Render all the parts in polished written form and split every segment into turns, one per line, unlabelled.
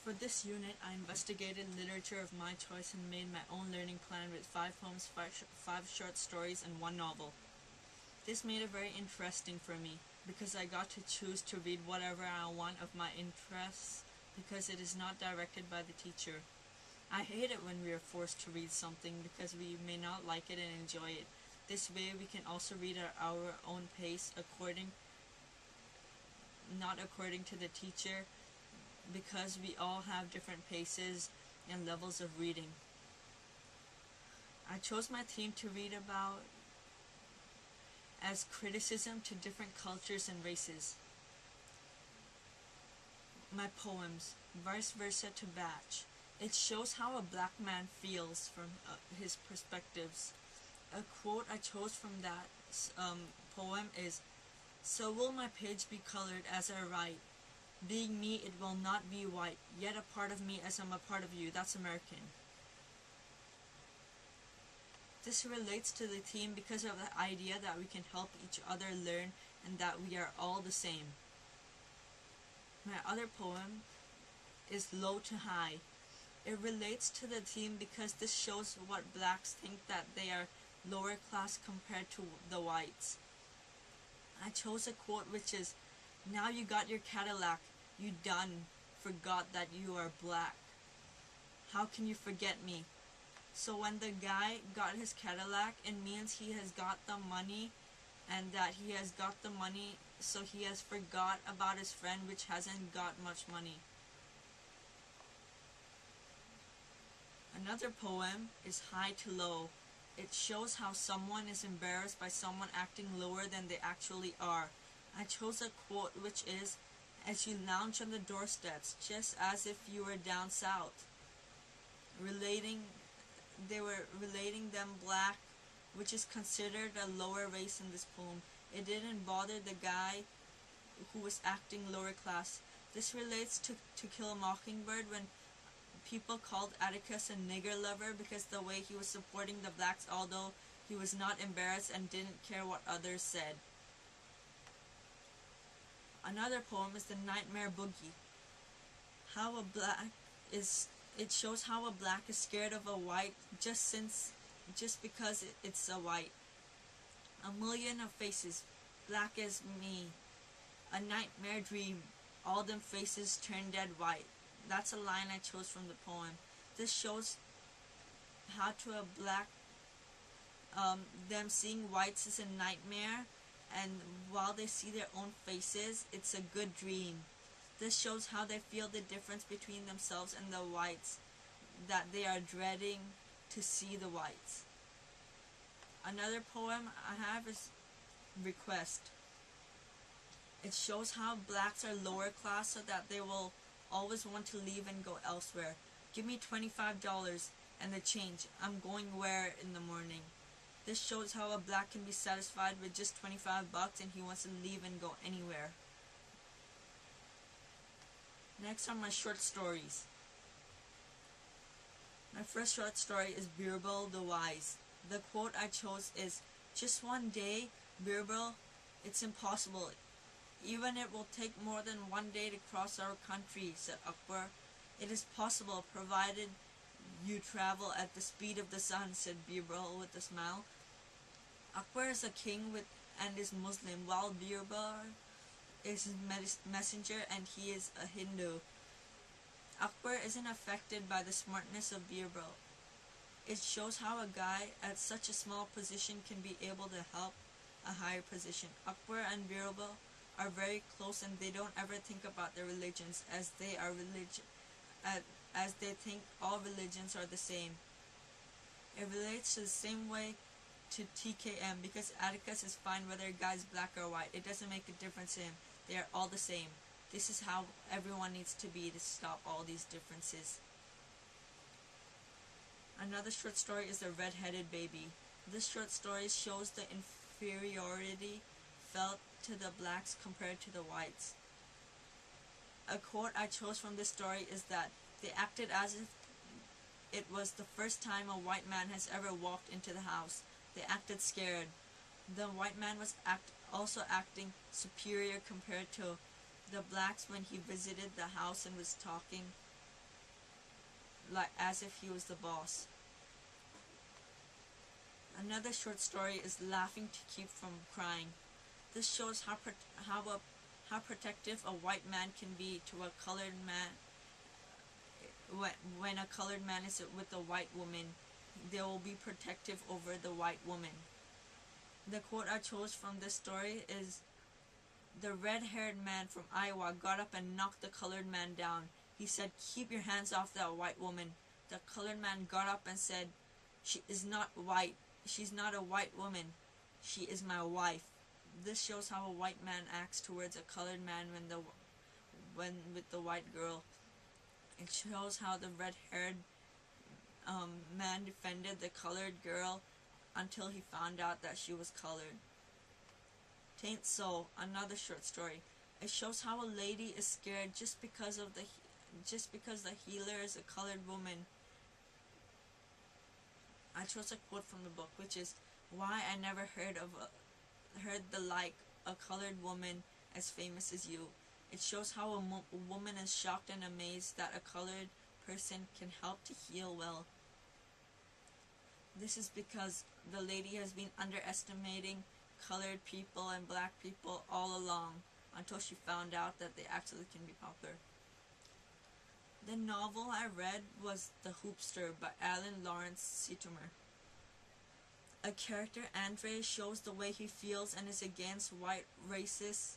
For this unit, I investigated literature of my choice and made my own learning plan with 5 poems, five short stories, and 1 novel. This made it very interesting for me because I got to choose to read whatever I want of my interests because it is not directed by the teacher. I hate it when we are forced to read something because we may not like it and enjoy it. This way we can also read at our own pace not according to the teacher, because we all have different paces and levels of reading. I chose my theme to read about as criticism to different cultures and races. My poems, Vice Versa to Batch. It shows how a black man feels from his perspectives. A quote I chose from that poem is, "So will my page be colored as I write. Being me, it will not be white, yet a part of me as I'm a part of you." That's American. This relates to the theme because of the idea that we can help each other learn and that we are all the same. My other poem is Low to High. It relates to the theme because this shows what blacks think that they are lower class compared to the whites. I chose a quote which is, "Now you got your Cadillac, you done forgot that you are black. How can you forget me?" So when the guy got his Cadillac, it means he has got the money, and that he has got the money, so he has forgot about his friend which hasn't got much money. Another poem is High to Low. It shows how someone is embarrassed by someone acting lower than they actually are. I chose a quote which is, "As you lounge on the doorsteps, just as if you were down south." They were relating them black, which is considered a lower race in this poem. It didn't bother the guy who was acting lower class. This relates to Kill a Mockingbird, when people called Atticus a nigger lover because the way he was supporting the blacks, although he was not embarrassed and didn't care what others said. Another poem is The Nightmare Boogie. It shows how a black is scared of a white just because it's a white. A million of faces, black as me. A nightmare dream, all them faces turn dead white. That's a line I chose from the poem. This shows how to a black, them seeing whites is a nightmare, and while they see their own faces, it's a good dream. This shows how they feel the difference between themselves and the whites, that they are dreading to see the whites. Another poem I have is Request. It shows how blacks are lower class so that they will always want to leave and go elsewhere. "Give me $25 and the change. I'm going where in the morning." This shows how a black can be satisfied with just $25 and he wants to leave and go anywhere. Next are my short stories. My first short story is Birbal the Wise. The quote I chose is, "Just one day, Birbal, it's impossible. Even it will take more than one day to cross our country," said Akbar. "It is possible, provided you travel at the speed of the sun," said Birbal with a smile. Akbar is a king and is Muslim, while Birbal is his messenger and he is a Hindu. Akbar isn't affected by the smartness of Birbal. It shows how a guy at such a small position can be able to help a higher position. Akbar and Birbal are very close and they don't ever think about their religions as they think all religions are the same. It relates to the same way to TKM because Atticus is fine whether a guy is black or white. It doesn't make a difference to him. They are all the same. This is how everyone needs to be to stop all these differences. Another short story is The Red-Headed Baby. This short story shows the inferiority felt to the blacks compared to the whites. A quote I chose from this story is that they acted as if it was the first time a white man has ever walked into the house. They acted scared. The white man was also acting superior compared to the blacks when he visited the house and was talking like as if he was the boss. Another short story is Laughing to Keep from Crying. This shows how protective a white man can be to a colored man. When a colored man is with a white woman, they will be protective over the white woman. The quote I chose from this story is, "The red-haired man from Iowa got up and knocked the colored man down. He said, 'Keep your hands off that white woman.' The colored man got up and said, 'She is not white. She's not a white woman. She is my wife.'" This shows how a white man acts towards a colored man when with the white girl. It shows how the red-haired man defended the colored girl until he found out that she was colored. Taint Soul, another short story. It shows how a lady is scared just because the healer is a colored woman. I chose a quote from the book, which is, "Why I never heard the like a colored woman as famous as you." It shows how a woman is shocked and amazed that a colored person can help to heal well. This is because the lady has been underestimating colored people and black people all along until she found out that they actually can be popular. The novel I read was The Hoopster by Alan Lawrence Sitomer. A character, Andre, shows the way he feels and is against white racist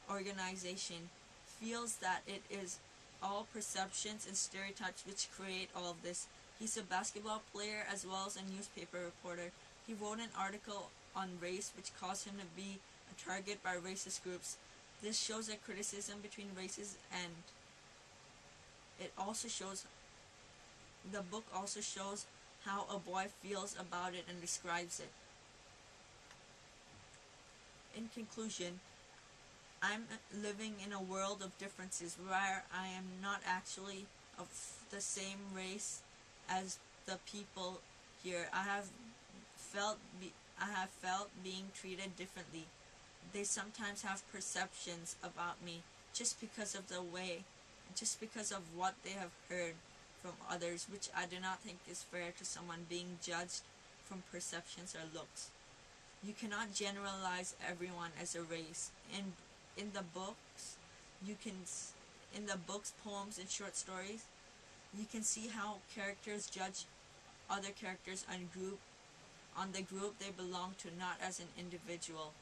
organization, feels that it is all perceptions and stereotypes which create all of this. He's a basketball player as well as a newspaper reporter. He wrote an article on race which caused him to be a target by racist groups. This shows a criticism between races, and the book also shows how a boy feels about it and describes it. In conclusion, I'm living in a world of differences where I am not actually of the same race as the people here. I have felt being treated differently. They sometimes have perceptions about me just because of what they have heard from others, which I do not think is fair to someone being judged from perceptions or looks. You cannot generalize everyone as a race. In the books, poems, and short stories, you can see how characters judge other characters on the group they belong to, not as an individual.